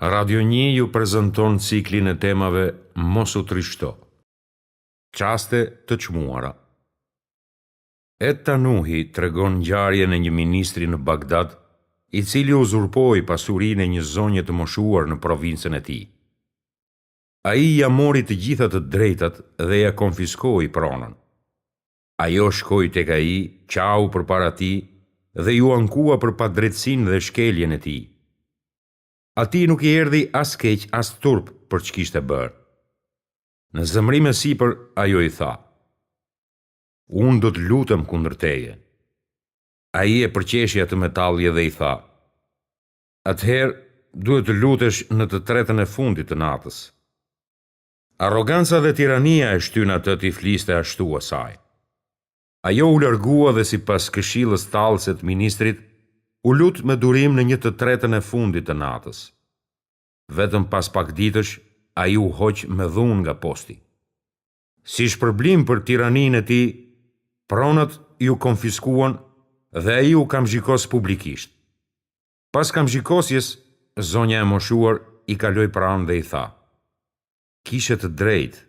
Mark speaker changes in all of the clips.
Speaker 1: Radio 1 ju prezanton ciklin e temave Mos u trishto. Qaste të çmuara. Et-Tanuhi tregon ngjarjen e një ministri në Bagdad, i cili uzurpoi pasurinë e një zonje të moshuar në provincën e tij. Ai ja mori të gjitha të drejtat dhe ja konfiskoi pronën. Ajo shkoi tek ai, qau përpara tij dhe ju ankua për padrejtësinë dhe shkeljen e tij. Ati nuk i erdhi as keq as turp për që kishte bërë. Në zemrim e sipër ajo i tha: "Unë do të lutem kundër teje." Ai e përqeshi atë metallje dhe i tha: "Atëherë duhet të lutesh në të tretën e fundit të natës." Arroganca dhe tirania e shtyn atë t'i fliste ashtu asaj. Ajo u largua dhe sipas këshillës tallëse të ministrit, u lut me durim në një të tretën e fundit të natës. Vetëm pas pak ditësh, ai u hoq me dhunë nga posti. Si shpërblim për tiraninë e tij, pronët ju konfiskuan dhe ai u kamzhikos publikisht. Pas kamzhikosjes, zonja e moshuar i kaloi pranë dhe i tha: "Kishe të drejtë.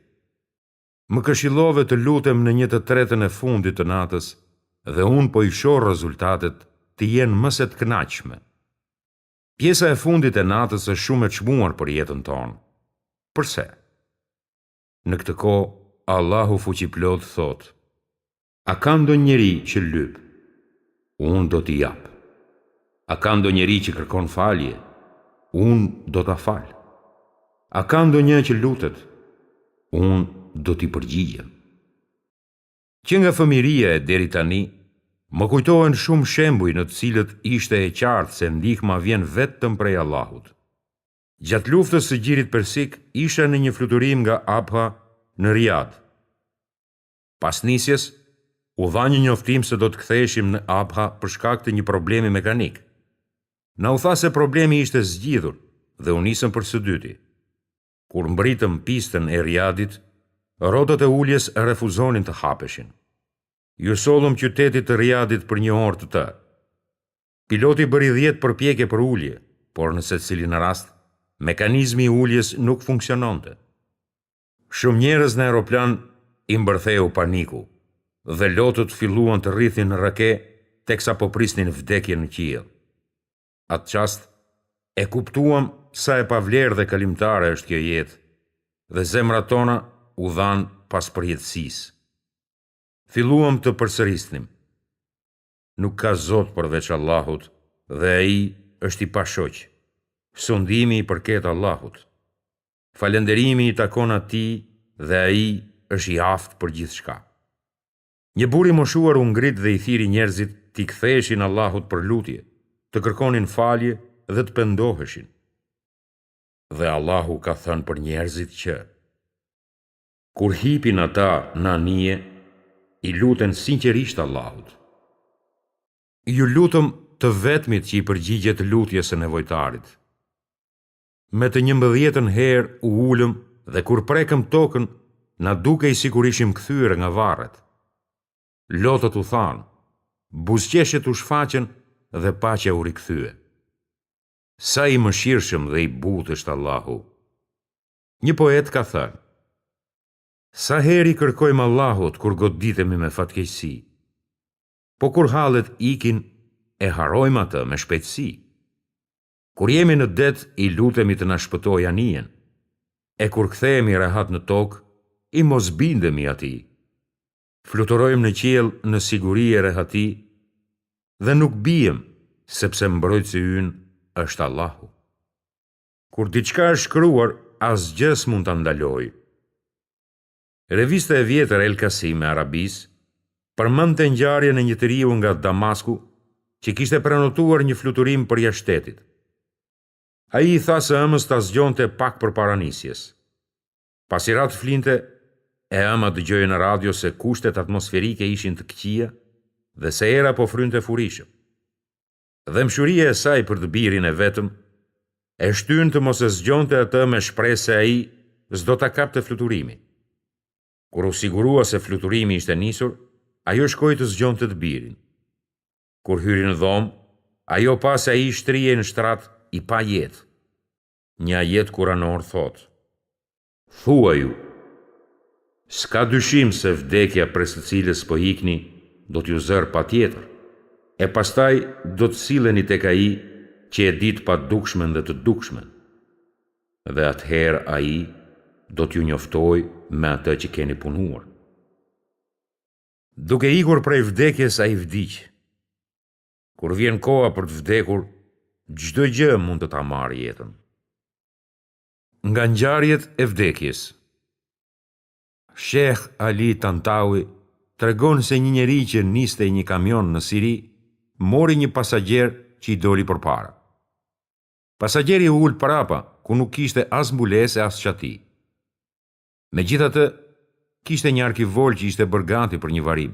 Speaker 1: Më këshillove të lutem në një të tretën e fundit të natës dhe unë po i shoh rezultatet të jenë më se të kënaqshme. Pjesa e fundit e natës është shumë e çmuar për jetën tonë. Përse?" Në këtë kohë, Allahu fuqiplot thot: "A ka ndonjëri që lyp? Unë do t'i jap. A ka ndonjëri që kërkon falje? Unë do t'a fal. A ka ndonjë që lutet? Unë do t'i përgjigjem." Që nga fëmiria e deri tani, më kujtohen shumë shembuj në të cilët ishte e qartë se ndihma vjen vetëm prej Allahut. Gjatë luftës së Gjirit Persik, isha në një fluturim nga Abha në Riyadh. Pas nisjes, u dha një njoftim se do të ktheheshim në Abha për shkak të një problemi mekanik. Na u tha se problemi ishte zgjidhur dhe u nisëm për së dyti. Kur mbritëm pistën e Riyadhit, rrotat e uljes refuzonin të hapeshin. Ju sollëm qytetit të Riyadhit për një orë të tërë. Piloti bëri 10 përpjekje për ulje, por në secilin rast, mekanizmi i uljes nuk funksiononte. Shumë njerëz në aeroplan i mbërtheu paniku dhe lotët filluan të rrithin në rake teksa po prisnin vdekje në qiell. Atë çast e kuptuam sa e pavlerë dhe kalimtare është kjo jetë dhe zemrat tona u dhan pas përjetësisë. Filluam të përsërisnim: "Nuk ka Zot përveç Allahut dhe ai është i pashoq. Sundimi i përket Allahut. Falënderimi i takon atij dhe ai është i aftë për gjithçka." Një burr i moshuar u ngrit dhe i thiri njerëzit t'i ktheheshin Allahut për lutje, të kërkonin falje dhe të pendoheshin. Dhe Allahu ka thënë për njerëzit që kur hipin ata në anije, i luten sinqerisht Allahut. Ju lutem të vetmit që i përgjigjet lutjes së nevojtarit. Me të 11 herë u ulëm dhe kur prekëm tokën, na dukej sikur ishim kthyer nga varret. Lotët u thanë, buzëqeshjet u shfaqen dhe paqja u rikthye. Sa i mëshirshëm dhe i butë është Allahu. Një poet ka thënë: "Sa heri kërkojmë Allahut kur goditemi me fatkeqësi, po kur hallet ikin e harojmë atë me shpejtësi. Kur jemi në det i lutemi të na shpëtojë anijen, e kur kthehemi rehat në tokë, i mos bindemi atij. Fluturojmë në qiell në siguri e rehati dhe nuk bijem sepse mbrojtësi ynë është Allahu. Kur diçka është shkruar, asgjë s'mund ta ndalojë." Revista e vjetër El Kasim e Arabisë përmendte ngjarjen e një njeriu nga Damasku që kishte prenotuar një fluturim përjashtë shtetit. Ai i tha se ëmës ta zgjonte pak përpara nisjes. Pasi rat flinte, e ëma dëgjoi në radio se kushtet atmosferike ishin të këqija dhe se era po frynte furishëm. Dëmshuria e saj për të birin e vetëm e shtyn të mos e zgjonte atë me shpresë se ai s'do ta kapte fluturimin. Kur u sigurua se fluturimi ishte nisur, ajo shkoi të zgjonte të birin. Kur hyri në dhomë, ajo pa se ai shtrihej në shtrat i pa jetë. Një ajet kuranor thot: Thua ju, s'ka dyshim se vdekja pres të cilës po ikni do t'ju zër patjetër, e pastaj do të silleni tek ai që e dit pa dukshmen dhe të dukshmen, dhe atëherë ai do t'ju njoftoj me atë që keni punuar. Duke ikur prej vdekjes ai vdiq. Kur vjen koha për të vdekur, çdo gjë mund të ta marrë jetën. Nga ngjarjet e vdekjes. Sheh Ali Tantawi tregon se një njeri që niste një kamion në Siri mori një pasagjer që i doli përpara. Pasagjeri u ul parapa, ku nuk kishte as mbulesë as çati. Megjithatë, kishte një arkivol që ishte bërë gati për një varim.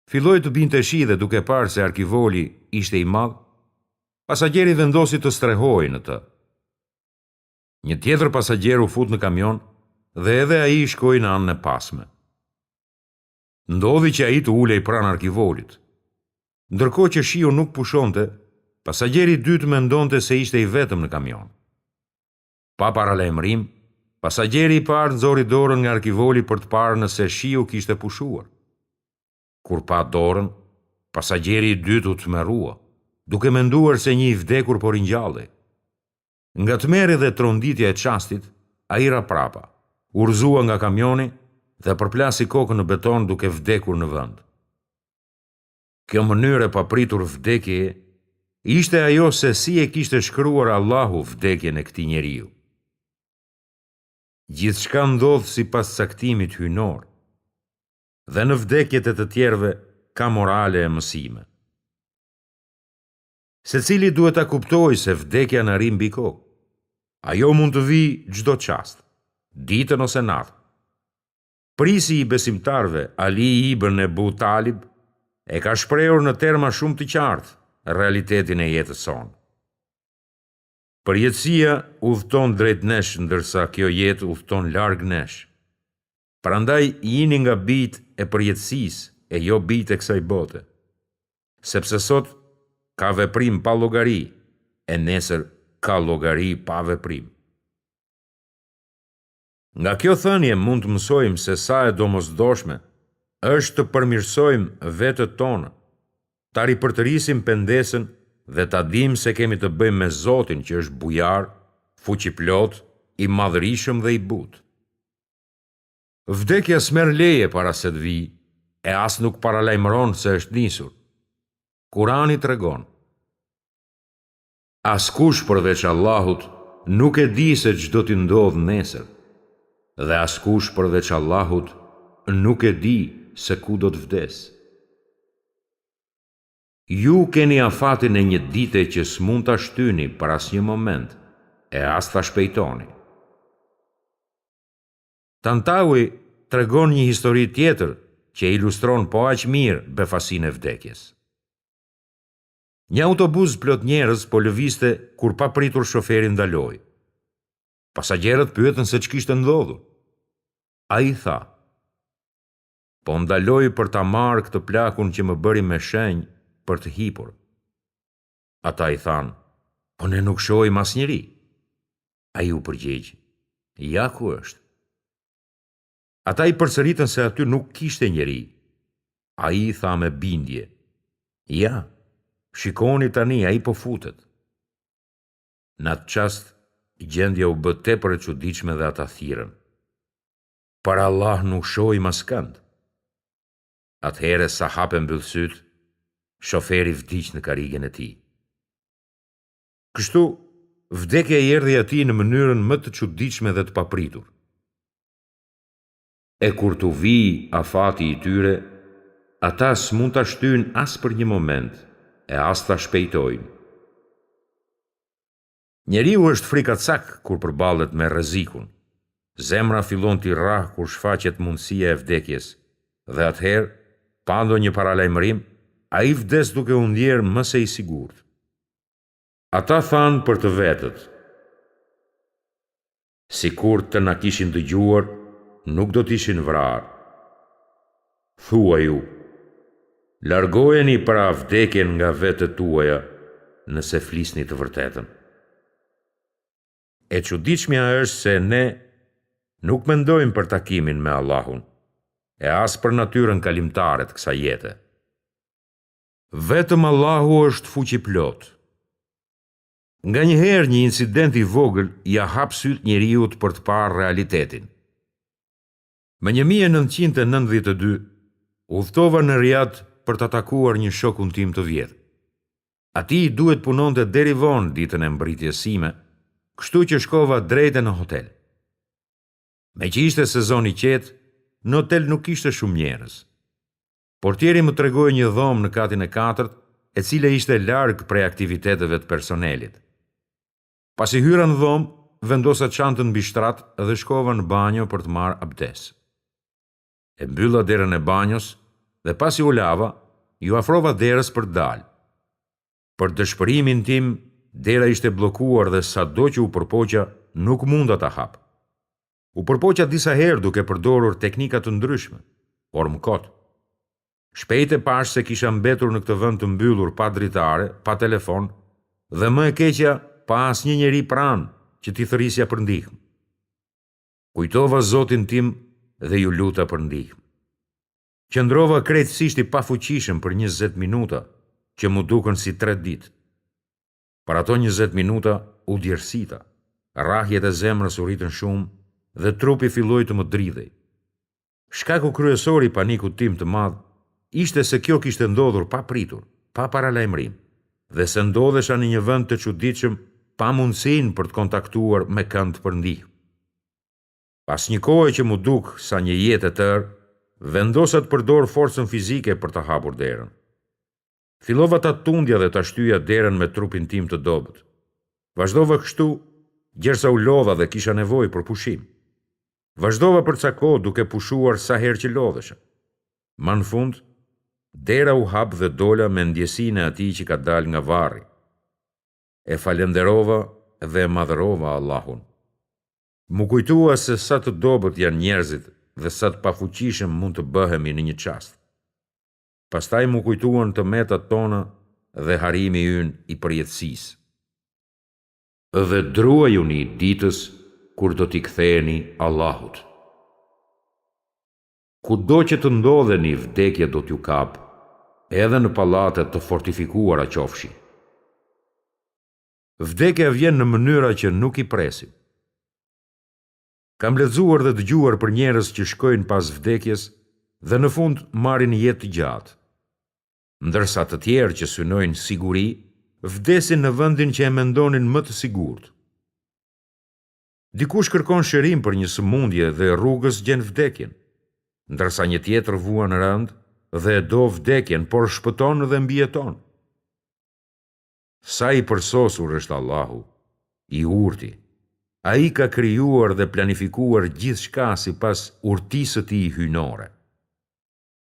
Speaker 1: Filloi të binte shi dhe duke parë se arkivoli ishte i madh, pasagjeri vendosi të strehojë në të. Një tjetër pasagjer u fut në kamion dhe edhe ai shkoi në anën e pasme. Ndodhi që ai të ulej pranë arkivolit. Ndërkohë që shiu nuk pushonte, pasagjeri i dytë mendonte se ishte i vetëm në kamion. Pa paralajmërim, pasagjeri i parë nxori dorën nga arkivoli për të parë nëse shiu kishte pushuar. Kur pa dorën, pasagjeri i dytë u tmerrua, duke menduar se një i vdekur po ringjallej. Nga tmerri dhe tronditja e çastit, ai ra prapa, urzua nga kamioni dhe përplasi kokën në beton duke vdekur në vend. Kjo mënyrë e papritur vdekjeje ishte ajo se si e kishte shkruar Allahu vdekjen e këtij njeriu. Gjithçka ndodh sipas caktimit hyjnor, dhe në vdekjet e të tjerëve ka morale e mësime. Secili duhet ta kuptojë se vdekja na rri mbi kokë. Ajo mund të vijë çdo çast, ditën ose natën. Prisi i besimtarve, Ali ibn Ebu Talib, e ka shprehur në terma shumë të qartë realitetin e jetës sonë. Përjetësia udhton drejt nesh, ndërsa kjo jetë udhton larg nesh. Prandaj jini nga bijtë e përjetësisë e jo bijtë e kësaj bote. Sepse sot ka veprim pa llogari, e nesër ka llogari pa veprim. Nga kjo thënie mund të mësojmë se sa e domosdoshme është të përmirësojmë vetët tonë, ta ripërtërisim pendesën dhe ta dimë se kemi të bëjmë me Zotin që është bujar, fuqiplot, i madhërisëm dhe i butë. Vdekja s'merr leje para se të vijë, e as nuk paralajmëron se është nisur. Kurani tregon: Askush përveç Allahut nuk e di se ç'do t'i ndodhë nesër, dhe askush përveç Allahut nuk e di se ku do të vdesë. Ju keni afatin e një dite që s'mund ta shtyni për asnjë moment, e as ta shpejtoni. Tantawi tregon një histori tjetër që ilustron po aq mirë befasinë e vdekjes. Një autobus plot njerëz po lëvizte kur pa pritur shoferi ndaloi. Pasagjerët pyetën se ç'kishte ndodhur. Ai tha: Po ndaloj për ta marrë këtë plakun që më bëri me shenjë për të hipur. Ata i thanë: Po ne nuk shohim asnjëri. Ai u përgjigj: Ja ku është. Ata i përsëritën se aty nuk kishte njeri. Ai i tha me bindje: Ja, shikoni tani, ai po futet. Në atë çast, gjendja u bë tepër e çuditshme dhe ata thirrën: Për Allah nuk shohim askënd. Atëherë sa hape mbyll syt, shoferi vdiq në karrigen e tij. Kështu, vdekja i erdhi atij në mënyrën më të çuditshme dhe të papritur. E kur t'u vijë afati i tyre, ata s'mund ta shtyjnë as për një moment, e as ta shpejtojnë. Njeriu është frikacak kur përballet me rrezikun. Zemra fillon t'i rrah kur shfaqet mundësia e vdekjes, dhe atëherë, pa ndonjë paralajmërim, ai vdes duke u ndjerë më së i sigurt. Ata thanë për të vetët: Sikur të na kishin dëgjuar, nuk do t'ishin vrarë. Thua ju: Largoheni para vdekjen nga vetët tuaja, nëse flisni të vërtetën. E çuditshmja është se ne nuk mendojmë për takimin me Allahun, e as për natyrën kalimtare të kësaj jete. Vetëm Allahu është fuqiplot. Nganjëherë një incident i vogël ja hap syt njeriut për të parë realitetin. Më 1992 udhtova në Riyadh për të takuar një shokun tim të vjetër. Ati duhet punonte deri vonë ditën e mbritjes sime, kështu që shkova drejtë në hotel. Me që ishte sezon i qetë, në hotel nuk ishte shumë njerëz. Portieri më tregoi një dhomë në katin e 4, e cila ishte larg prej aktiviteteve të personelit. Pasi hyra në dhomë, vendosa çantën mbi shtrat dhe shkova në banjo për të marrë abdes. E mbylla derën e banjos dhe pasi u lava, ju afrova derës për të dalë. Për dëshpërimin tim, dera ishte bllokuar dhe sado që u përpoqja, nuk munda ta hap. U përpoqja disa herë duke përdorur teknika të ndryshme, por më kot. Shpejt e pash se kisha mbetur në këtë vend të mbyllur pa dritare, pa telefon, dhe më e keqja pa asnjë njeri pranë që t'i thërrisja për ndihmë. Kujtova Zotin tim dhe ju luta për ndihmë. Qëndrova krejtësisht i pafuqishëm për 20 minuta, që mu duken si 3 ditë. Për ato 20 minuta u djersita, rrahjet e zemrës u rritën shumë dhe trupi filloi të më dridhej. Shkaku kryesor i panikut tim të madh ishte se kjo kishte ndodhur pa pritur, pa paralajmërim, dhe se ndodhesha në një vend të çuditshëm pa mundësinë për të kontaktuar me kënd për ndihmë. Pas një kohe që mu duk sa një jetë e tërë, vendosa të përdor forcën fizike për të hapur derën. Fillova ta tundja dhe ta shtyja derën me trupin tim të dobët. Vazhdova kështu, gjersa u lodha dhe kisha nevojë për pushim. Vazhdova për ca kohë duke pushuar sa herë që lodhesha. Ma në fund, dera u hap dhe dola me ndjesinë e atij që ka dalë nga varri. E falenderova dhe e madhërova Allahun. Mu kujtua se sa të dobët janë njerëzit dhe sa të pafuqishëm mund të bëhemi në një çast. Pastaj mu kujtuan të metat tona dhe harimi ynë i përjetësisë. Dhe druajuni ditës kur do t'i ktheheni Allahut. Kudo që të ndodheni, vdekja do t'ju kap, edhe në pallate të fortifikuara qofshi. Vdekja vjen në mënyra që nuk i presim. Kam lexuar dhe dëgjuar për njerëz që shkojnë pas vdekjes dhe në fund marrin jetë të gjatë, ndërsa të tjerë që synojnë siguri, vdesin në vendin që e mendonin më të sigurt. Dikush kërkon shërim për një sëmundje dhe rrugës gjen vdekjen, ndërsa një tjetër vuan rënd dhe e do vdekjen, por shpëton dhe mbijeton. Sa i përsosur është Allahu, i urti. Ai ka krijuar dhe planifikuar gjithçka sipas urtisë së tij hyjnore.